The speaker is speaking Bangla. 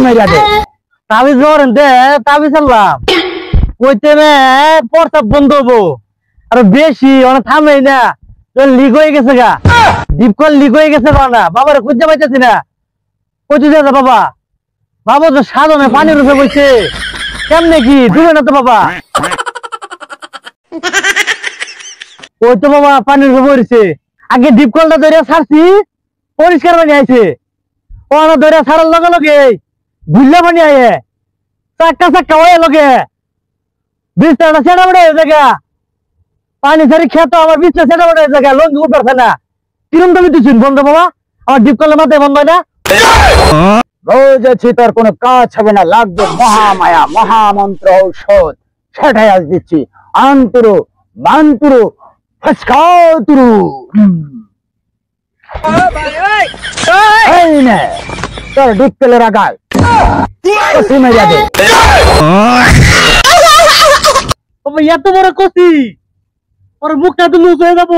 মেরিয়া দে তাবিজ ধরেন দে তাবিজ আনলাম কইতে প্রস্তাব বন্ধ হবো আর বেশি অনেক থামেই না লিক হয়ে গেছে গা ডিপকল লিক হয়ে গেছে না বাবার খুঁজতে পাইতেছি না কইতে যা বাবা বাবা তো সাধনে পানির রূপে বইছে কেমনে কি ডুবে না তো বাবা ওই তো বাবা পানির রূপে বইছে আগে ডিপকলটা ধরে ছাড়ছি পরিষ্কার পানি আইছে ও ধরে ছাড়ার লগে লগে বুঝলে পানি আয়ে চাক্কা চাক্কা হয়ে লগে বিছনাটা সেটা বড় হয়ে জায়গা পানি ছাড়ি খেতো আমার বিছনা সেটা বড় হয়ে জায়গা লঙ্গি উঠবে না কিরম দাবি দিচ্ছেন বন্ধ বাবা আমার ডিপকলের মাথায় বন্ধ হয় না বুঝেছি তোর কোনো কাজ হবে না লাগবে মহামায়া মহামন্ত্র ঔষধ সেটাই আজ দিচ্ছি আন্তরু মান্তুরু ফসকাতুরু এই নে তোর ডিপকলের আগাল কসি মেরিয়া দে এত বড় কসি ওর মুখটা তো লুজ হয়ে যাবো